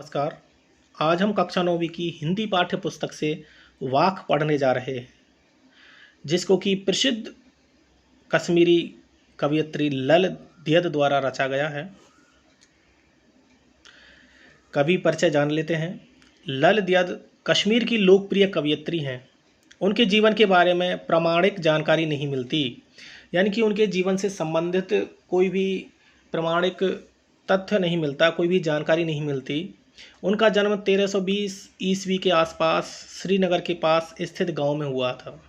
नमस्कार। आज हम कक्षा 9वीं की हिंदी पाठ्य पुस्तक से वाक पढ़ने जा रहे हैं, जिसको कि प्रसिद्ध कश्मीरी कवयित्री लल दियद द्वारा रचा गया है। कवि परिचय जान लेते हैं। लल दियद कश्मीर की लोकप्रिय कवयित्री हैं। उनके जीवन के बारे में प्रामाणिक जानकारी नहीं मिलती, यानी कि उनके जीवन से संबंधित कोई भी प्रामाणिक तथ्य नहीं मिलता, कोई भी जानकारी नहीं मिलती। उनका जन्म 1320 ईस्वी के आसपास श्रीनगर के पास स्थित गांव में हुआ था।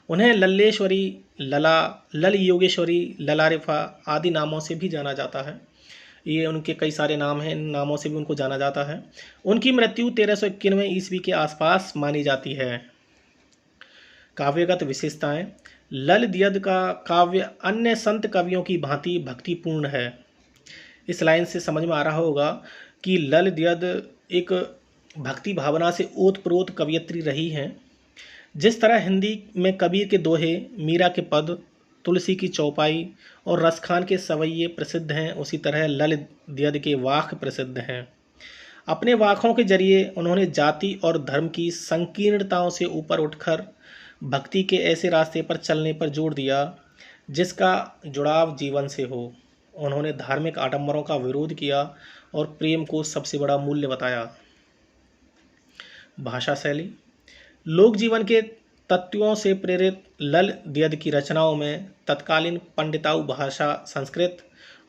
उन्हें लल्लेश्वरी, लला, लल योगेश्वरी, ललारिफा आदि नामों से भी जाना जाता है। ये उनके कई सारे नाम हैं, इन नामों से भी उनको जाना जाता है। उनकी मृत्यु 1391 ईस्वी के आसपास मानी जाती है। काव्यगत विशेषताएं। लल दियद का काव्य अन्य संत कवियों की भांति भक्तिपूर्ण है। इस लाइन से समझ में आ रहा होगा कि लल दियद एक भक्ति भावना से ओतप्रोत कवयित्री रही हैं। जिस तरह हिंदी में कबीर के दोहे, मीरा के पद, तुलसी की चौपाई और रसखान के सवैये प्रसिद्ध हैं, उसी तरह लल दियद के वाक प्रसिद्ध हैं। अपने वाकों के जरिए उन्होंने जाति और धर्म की संकीर्णताओं से ऊपर उठकर भक्ति के ऐसे रास्ते पर चलने पर जोर दिया जिसका जुड़ाव जीवन से हो। उन्होंने धार्मिक आडंबरों का विरोध किया और प्रेम को सबसे बड़ा मूल्य बताया। भाषा शैली। लोक जीवन के तत्वों से प्रेरित लल दियद की रचनाओं में तत्कालीन पंडिताऊ भाषा संस्कृत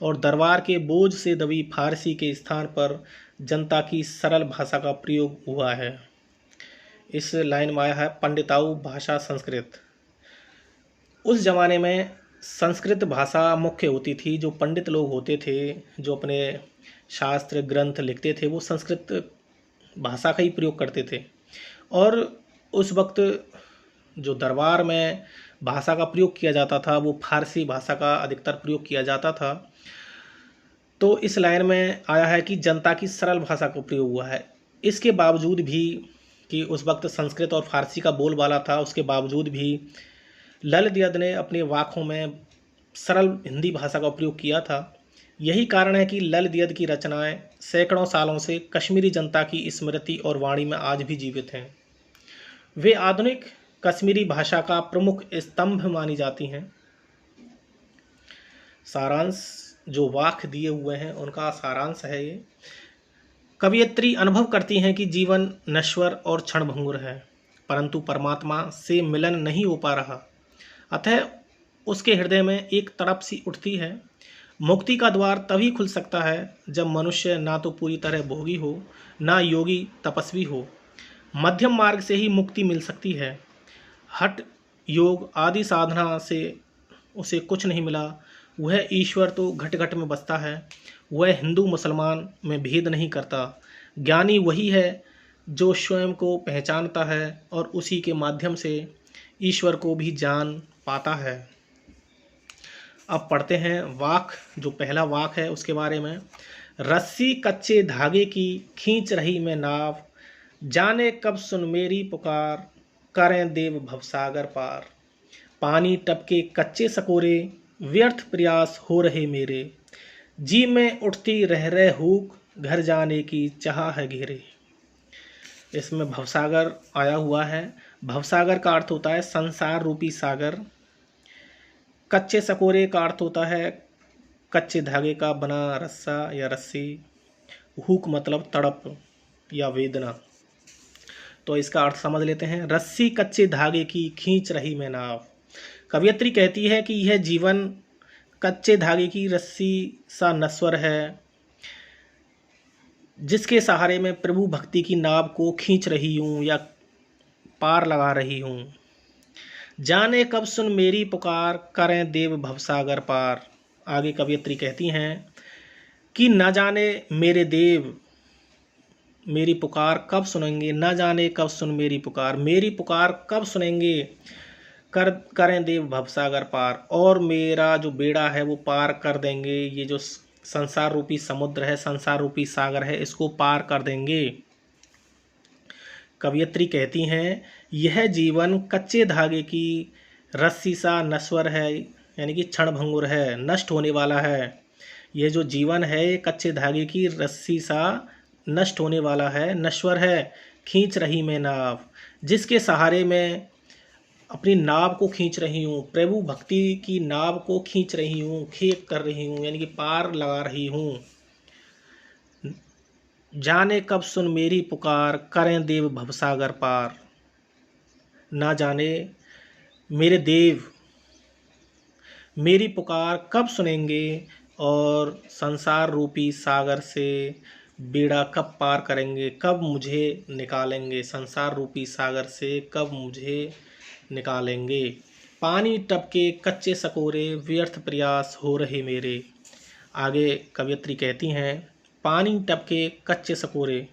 और दरबार के बोझ से दबी फारसी के स्थान पर जनता की सरल भाषा का प्रयोग हुआ है। इस लाइन में आया है पंडिताऊ भाषा संस्कृत। उस जमाने में संस्कृत भाषा मुख्य होती थी। जो पंडित लोग होते थे, जो अपने शास्त्र ग्रंथ लिखते थे, वो संस्कृत भाषा का ही प्रयोग करते थे। और उस वक्त जो दरबार में भाषा का प्रयोग किया जाता था, वो फारसी भाषा का अधिकतर प्रयोग किया जाता था। तो इस लाइन में आया है कि जनता की सरल भाषा का प्रयोग हुआ है। इसके बावजूद भी कि उस वक्त संस्कृत और फारसी का बोलबाला था, उसके बावजूद भी लल दियद ने अपने वाकों में सरल हिंदी भाषा का प्रयोग किया था। यही कारण है कि लल दियद की रचनाएं सैकड़ों सालों से कश्मीरी जनता की स्मृति और वाणी में आज भी जीवित हैं। वे आधुनिक कश्मीरी भाषा का प्रमुख स्तंभ मानी जाती हैं। सारांश। जो वाक दिए हुए हैं उनका सारांश है ये। कवयित्री अनुभव करती हैं कि जीवन नश्वर और क्षणभंगुर है, परंतु परमात्मा से मिलन नहीं हो पा रहा। अतः उसके हृदय में एक तड़प सी उठती है। मुक्ति का द्वार तभी खुल सकता है जब मनुष्य ना तो पूरी तरह भोगी हो, ना योगी तपस्वी हो। मध्यम मार्ग से ही मुक्ति मिल सकती है। हठ, योग आदि साधना से उसे कुछ नहीं मिला। वह ईश्वर तो घट घट में बसता है। वह हिंदू मुसलमान में भेद नहीं करता। ज्ञानी वही है जो स्वयं को पहचानता है और उसी के माध्यम से ईश्वर को भी जान पाता है। अब पढ़ते हैं वाक। जो पहला वाक है उसके बारे में। रस्सी कच्चे धागे की खींच रही मैं नाव, जाने कब सुन मेरी पुकार, करें देव भवसागर पार। पानी टपके कच्चे सकोरे, व्यर्थ प्रयास हो रहे मेरे, जी में उठती रह रहे हुक, घर जाने की चाह है घेरे। इसमें भवसागर आया हुआ है। भवसागर का अर्थ होता है संसार रूपी सागर। कच्चे सकोरे का अर्थ होता है कच्चे धागे का बना रस्सा या रस्सी। हुक मतलब तड़प या वेदना। तो इसका अर्थ समझ लेते हैं। रस्सी कच्चे धागे की खींच रही मैं नाव। कवयित्री कहती है कि यह जीवन कच्चे धागे की रस्सी सा नश्वर है, जिसके सहारे मैं प्रभु भक्ति की नाव को खींच रही हूँ या पार लगा रही हूँ। जाने कब सुन मेरी पुकार, करें देव भवसागर पार। आगे कवयित्री कहती हैं कि न जाने मेरे देव मेरी पुकार कब सुनेंगे, न जाने कब सुन मेरी पुकार कब सुनेंगे, करें देव भवसागर पार, और मेरा जो बेड़ा है वो पार कर देंगे। ये जो संसार रूपी समुद्र है, संसार रूपी सागर है, इसको पार कर देंगे। कवयित्री कहती हैं यह जीवन कच्चे धागे की रस्सी सा नश्वर है, यानी कि क्षणभंगुर है, नष्ट होने वाला है। ये जो जीवन है ये कच्चे धागे की रस्सी सा नष्ट होने वाला है, नश्वर है, खींच रही मैं नाव, जिसके सहारे मैं अपनी नाव को खींच रही हूँ, प्रभु भक्ति की नाव को खींच रही हूँ, खेप कर रही हूँ, यानी कि पार लगा रही हूँ। जाने कब सुन मेरी पुकार, करें देव भवसागर पार। ना जाने मेरे देव मेरी पुकार कब सुनेंगे और संसार रूपी सागर से बेड़ा कब पार करेंगे, कब मुझे निकालेंगे, संसार रूपी सागर से कब मुझे निकालेंगे। पानी टपके कच्चे सकोरे, व्यर्थ प्रयास हो रहे मेरे। आगे कवयित्री कहती हैं, पानी टपके कच्चे सकोरे।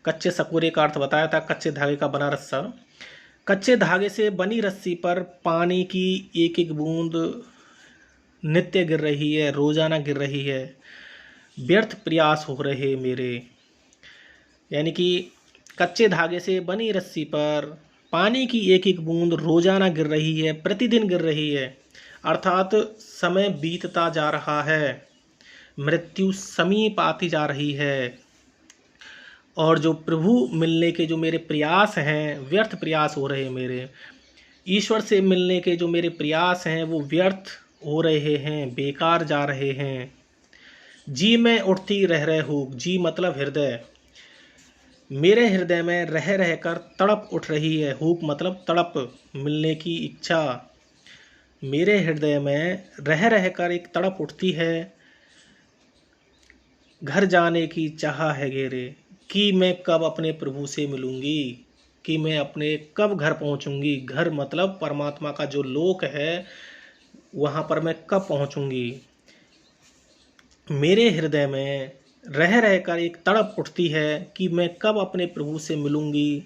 कच्चे सकोरे का अर्थ बताया था, कच्चे धागे का बना रस्सा। कच्चे धागे से बनी रस्सी पर पानी की एक एक बूंद नित्य गिर रही है, रोजाना गिर रही है। व्यर्थ प्रयास हो रहे मेरे, यानी कि कच्चे धागे से बनी रस्सी पर पानी की एक एक बूंद रोजाना गिर रही है, प्रतिदिन गिर रही है। अर्थात समय बीतता जा रहा है, मृत्यु समीप आती जा रही है, और जो प्रभु मिलने के जो मेरे प्रयास हैं, व्यर्थ प्रयास हो रहे मेरे। ईश्वर से मिलने के जो मेरे प्रयास हैं वो व्यर्थ हो रहे हैं, बेकार जा रहे हैं। जी में उठती रह रहे हो, जी मतलब हृदय, मेरे हृदय में रह रह कर तड़प उठ रही है। हुक मतलब तड़प, मिलने की इच्छा। मेरे हृदय में रह रह कर एक तड़प उठती है, घर जाने की चाह है घेरे, कि मैं कब अपने प्रभु से मिलूंगी, कि मैं अपने कब घर पहुंचूंगी। घर मतलब परमात्मा का जो लोक है, वहाँ पर मैं कब पहुंचूंगी। मेरे हृदय में रह रह कर एक तड़प उठती है कि मैं कब अपने प्रभु से मिलूंगी।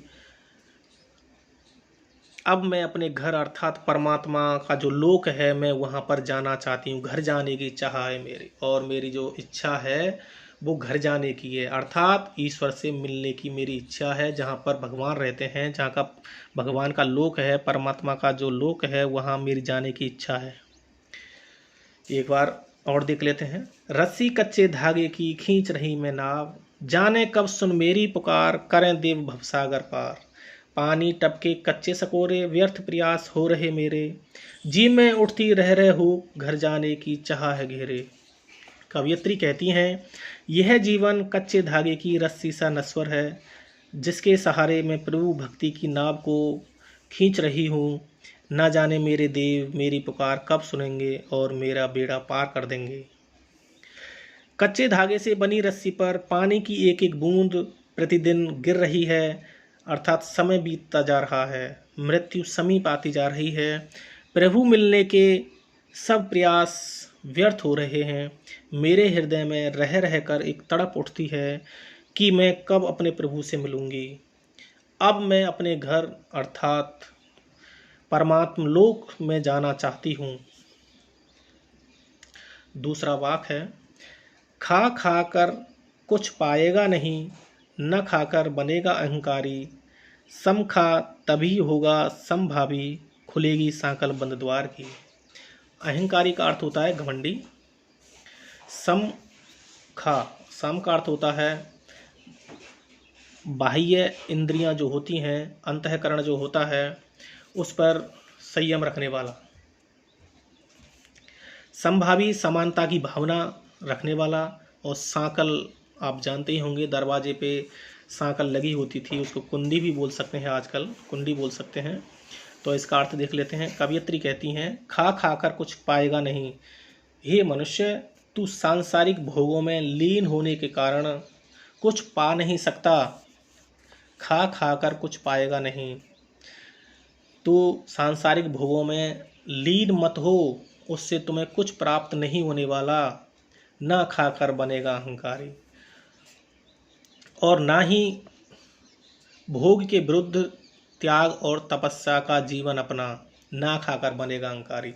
अब मैं अपने घर अर्थात परमात्मा का जो लोक है, मैं वहाँ पर जाना चाहती हूँ। घर जाने की चाह है मेरी, और मेरी जो इच्छा है वो घर जाने की है, अर्थात ईश्वर से मिलने की मेरी इच्छा है। जहाँ पर भगवान रहते हैं, जहाँ का भगवान का लोक है, परमात्मा का जो लोक है, वहाँ मेरी जाने की इच्छा है। एक बार और देख लेते हैं। रस्सी कच्चे धागे की खींच रही मैं नाव, जाने कब सुन मेरी पुकार, करें देव भवसागर पार। पानी टपके कच्चे सकोरे, व्यर्थ प्रयास हो रहे मेरे। जी में उठती रह रहे हो, घर जाने की चाह है घेरे। कवयित्री कहती हैं, यह जीवन कच्चे धागे की रस्सी सा नश्वर है, जिसके सहारे मैं प्रभु भक्ति की नाव को खींच रही हूँ। न जाने मेरे देव मेरी पुकार कब सुनेंगे और मेरा बेड़ा पार कर देंगे। कच्चे धागे से बनी रस्सी पर पानी की एक एक बूंद प्रतिदिन गिर रही है, अर्थात समय बीतता जा रहा है, मृत्यु समीप आती जा रही है। प्रभु मिलने के सब प्रयास व्यर्थ हो रहे हैं। मेरे हृदय में रह रह कर एक तड़प उठती है कि मैं कब अपने प्रभु से मिलूंगी। अब मैं अपने घर अर्थात परमात्म लोक में जाना चाहती हूँ। दूसरा वाक है, खा खा कर कुछ पाएगा नहीं, न खाकर बनेगा अहंकारी। सम खा तभी होगा समभावी, खुलेगी सांकल बंद द्वार की। अहंकारी का अर्थ होता है घमंडी। सम खा, सम का अर्थ होता है बाह्य इंद्रियां जो होती हैं, अंतःकरण जो होता है, उस पर संयम रखने वाला। संभावी, समानता की भावना रखने वाला। और सांकल, आप जानते ही होंगे, दरवाजे पे सांकल लगी होती थी, उसको कुंडी भी बोल सकते हैं, आजकल कुंडी बोल सकते हैं। तो इसका अर्थ देख लेते हैं। कवयित्री कहती हैं, खा खा कर कुछ पाएगा नहीं। हे मनुष्य, तू सांसारिक भोगों में लीन होने के कारण कुछ पा नहीं सकता। खा खा कर कुछ पाएगा नहीं। तो सांसारिक भोगों में लीन मत हो, उससे तुम्हें कुछ प्राप्त नहीं होने वाला। ना खाकर बनेगा अहंकारी, और ना ही भोग के विरुद्ध त्याग और तपस्या का जीवन अपना। ना खाकर बनेगा अहंकारी,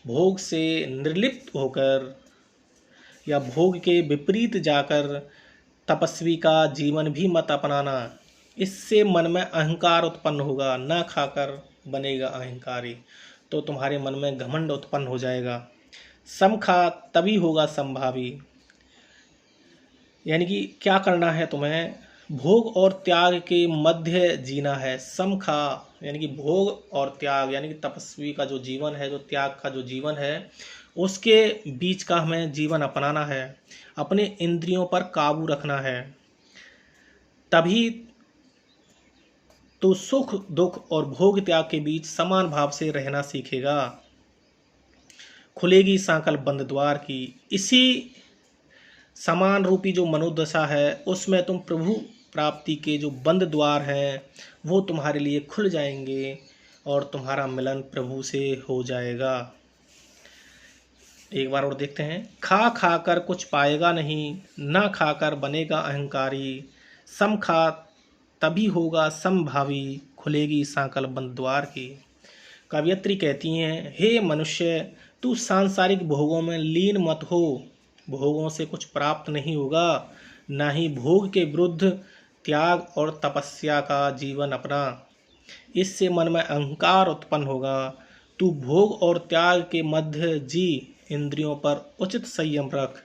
भोग से निर्लिप्त होकर या भोग के विपरीत जाकर तपस्वी का जीवन भी मत अपनाना। इससे मन में अहंकार उत्पन्न होगा। ना खाकर बनेगा अहंकारी, तो तुम्हारे मन में घमंड उत्पन्न हो जाएगा। सम खा तभी होगा संभावी, यानी कि क्या करना है तुम्हें, भोग और त्याग के मध्य जीना है। समखा यानी कि भोग और त्याग, यानी कि तपस्वी का जो जीवन है, जो त्याग का जो जीवन है, उसके बीच का हमें जीवन अपनाना है। अपने इंद्रियों पर काबू रखना है, तभी तो सुख दुख और भोग त्याग के बीच समान भाव से रहना सीखेगा। खुलेगी सांकल बंद द्वार की। इसी समान रूपी जो मनोदशा है, उसमें तुम प्रभु प्राप्ति के जो बंद द्वार हैं वो तुम्हारे लिए खुल जाएंगे और तुम्हारा मिलन प्रभु से हो जाएगा। एक बार और देखते हैं। खा खा कर कुछ पाएगा नहीं, ना खाकर बनेगा अहंकारी। सम खा तभी होगा समभावी, खुलेगी सांकल बंद द्वार की। कवयित्री कहती हैं, हे मनुष्य, तू सांसारिक भोगों में लीन मत हो। भोगों से कुछ प्राप्त नहीं होगा, ना ही भोग के विरुद्ध त्याग और तपस्या का जीवन अपना। इससे मन में अहंकार उत्पन्न होगा। तू भोग और त्याग के मध्य जी, इंद्रियों पर उचित संयम रख,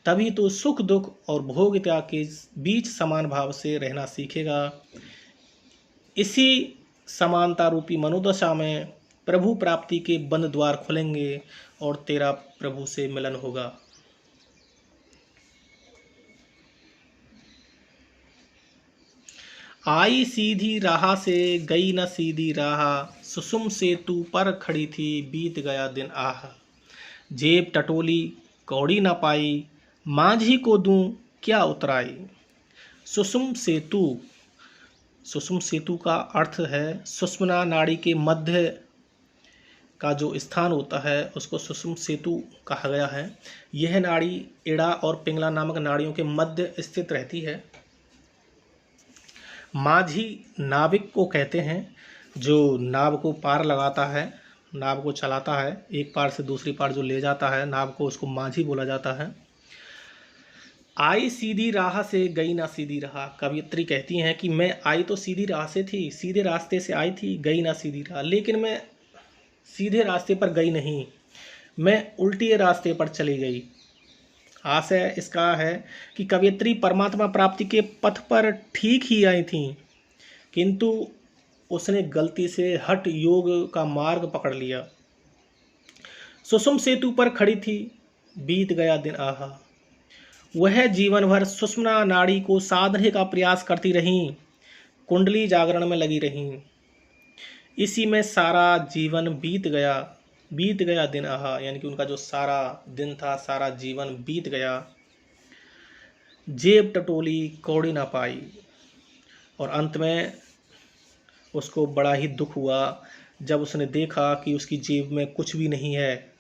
तभी तो सुख दुख और भोग त्याग के बीच समान भाव से रहना सीखेगा। इसी समानता रूपी मनोदशा में प्रभु प्राप्ति के बंद द्वार खुलेंगे और तेरा प्रभु से मिलन होगा। आई सीधी राह से गई न सीधी राह, सुसुम से तू पर खड़ी थी बीत गया दिन आह। जेब टटोली कौड़ी न पाई, माझी को दूं क्या उतराई। सुषुम सेतु, सुषुम सेतु का अर्थ है सुषुम्ना नाड़ी के मध्य का जो स्थान होता है उसको सुषुम सेतु कहा गया है। यह नाड़ी इड़ा और पिंगला नामक नाड़ियों के मध्य स्थित रहती है। माझी नाविक को कहते हैं, जो नाव को पार लगाता है, नाव को चलाता है, एक पार से दूसरी पार जो ले जाता है नाव को, उसको माझी बोला जाता है। आई सीधी राह से गई ना सीधी राह। कवयित्री कहती हैं कि मैं आई तो सीधी राह से थी, सीधे रास्ते से आई थी, गई ना सीधी राह, लेकिन मैं सीधे रास्ते पर गई नहीं, मैं उल्टे रास्ते पर चली गई। आशय इसका है कि कवयित्री परमात्मा प्राप्ति के पथ पर ठीक ही आई थी, किंतु उसने गलती से हठ योग का मार्ग पकड़ लिया। सुषुम सेतु पर खड़ी थी, बीत गया दिन आहा। वह जीवन भर सुषुम्ना नाड़ी को साधने का प्रयास करती रहीं, कुंडली जागरण में लगी रहीं। इसी में सारा जीवन बीत गया दिन आहा, यानी कि उनका जो सारा दिन था, सारा जीवन बीत गया। जेब टटोली कौड़ी ना पाई, और अंत में उसको बड़ा ही दुख हुआ जब उसने देखा कि उसकी जेब में कुछ भी नहीं है,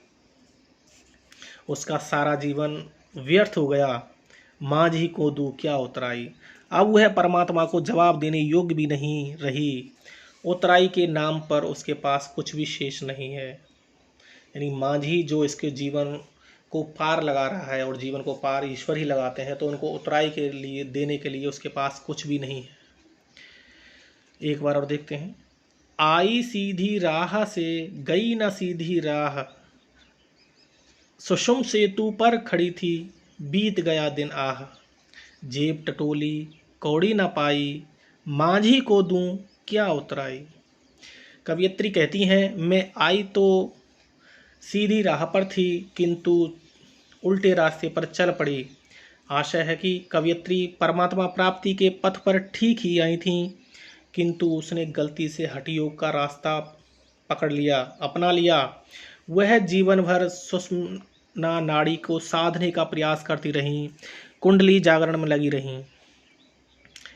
उसका सारा जीवन व्यर्थ हो गया। माझी को दूं क्या उतराई। अब वह परमात्मा को जवाब देने योग्य भी नहीं रही। उतराई के नाम पर उसके पास कुछ भी शेष नहीं है। यानी माझी जो इसके जीवन को पार लगा रहा है, और जीवन को पार ईश्वर ही लगाते हैं, तो उनको उतराई के लिए देने के लिए उसके पास कुछ भी नहीं है। एक बार और देखते हैं। आई सीधी राह से गई न सीधी राह, सुषुम सेतु पर खड़ी थी बीत गया दिन आह। जेब टटोली कौड़ी न पाई, माझी को दूं क्या उतराई। कवयित्री कहती हैं, मैं आई तो सीधी राह पर थी, किंतु उल्टे रास्ते पर चल पड़ी। आशय है कि कवयित्री परमात्मा प्राप्ति के पथ पर ठीक ही आई थी, किंतु उसने गलती से हठ योग का रास्ता पकड़ लिया, अपना लिया। वह जीवन भर सुषुम्ना नाड़ी को साधने का प्रयास करती रहीं, कुंडली जागरण में लगी रहीं।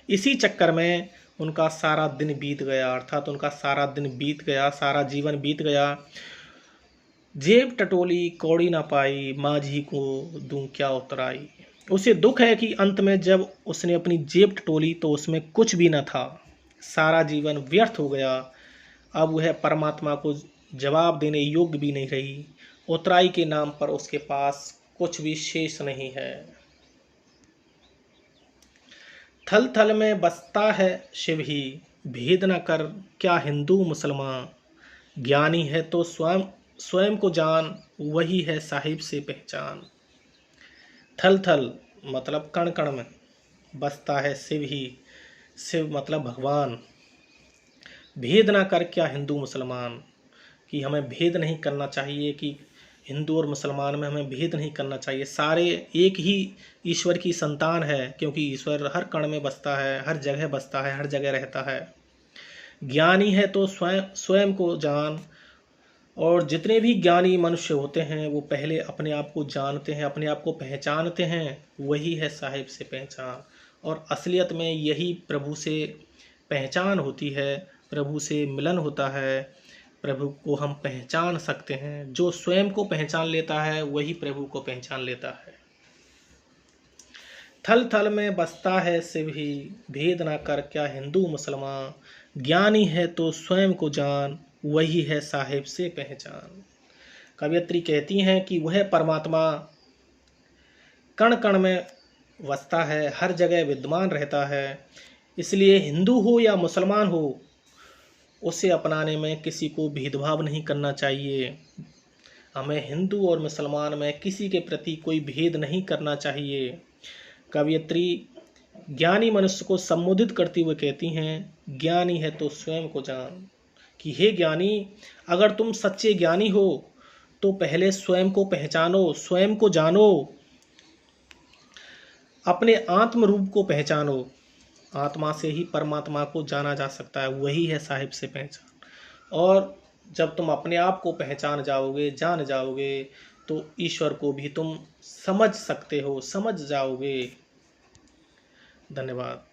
इसी चक्कर में उनका सारा दिन बीत गया, अर्थात उनका सारा दिन बीत गया, सारा जीवन बीत गया। जेब टटोली कौड़ी ना पाई, माझी को दूं क्या उतराई। उसे दुख है कि अंत में जब उसने अपनी जेब टटोली तो उसमें कुछ भी न था, सारा जीवन व्यर्थ हो गया। अब वह परमात्मा को जवाब देने योग्य भी नहीं रही। उतराई के नाम पर उसके पास कुछ भी शेष नहीं है। थल थल में बसता है शिव ही, भेद न कर क्या हिंदू मुसलमान। ज्ञानी है तो स्वयं को जान, वही है साहिब से पहचान। थल थल मतलब कण कण में बसता है शिव ही, शिव मतलब भगवान। भेद ना कर क्या हिंदू मुसलमान, कि हमें भेद नहीं करना चाहिए, कि हिंदू और मुसलमान में हमें भेद नहीं करना चाहिए, सारे एक ही ईश्वर की संतान है, क्योंकि ईश्वर हर कण में बसता है, हर जगह बसता है, हर जगह रहता है। ज्ञानी है तो स्वयं स्वयं को जान, और जितने भी ज्ञानी मनुष्य होते हैं वो पहले अपने आप को जानते हैं, अपने आप को पहचानते हैं, वही है साहिब से पहचान। और असलियत में यही प्रभु से पहचान होती है, प्रभु से मिलन होता है, प्रभु को हम पहचान सकते हैं। जो स्वयं को पहचान लेता है वही प्रभु को पहचान लेता है। थल थल में बसता है शिव ही, भेद ना कर क्या हिंदू मुसलमान। ज्ञानी है तो स्वयं को जान, वही है साहिब से पहचान। कवयित्री कहती हैं कि वह परमात्मा कण कण में बसता है, हर जगह विद्यमान रहता है, इसलिए हिंदू हो या मुसलमान हो, उसे अपनाने में किसी को भेदभाव नहीं करना चाहिए। हमें हिंदू और मुसलमान में किसी के प्रति कोई भेद नहीं करना चाहिए। कवयित्री ज्ञानी मनुष्य को संबोधित करती हुए कहती हैं, ज्ञानी है तो स्वयं को जान, कि हे ज्ञानी, अगर तुम सच्चे ज्ञानी हो तो पहले स्वयं को पहचानो, स्वयं को जानो, अपने आत्म रूप को पहचानो। आत्मा से ही परमात्मा को जाना जा सकता है, वही है साहिब से पहचान। और जब तुम अपने आप को पहचान जाओगे, जान जाओगे, तो ईश्वर को भी तुम समझ सकते हो, समझ जाओगे। धन्यवाद।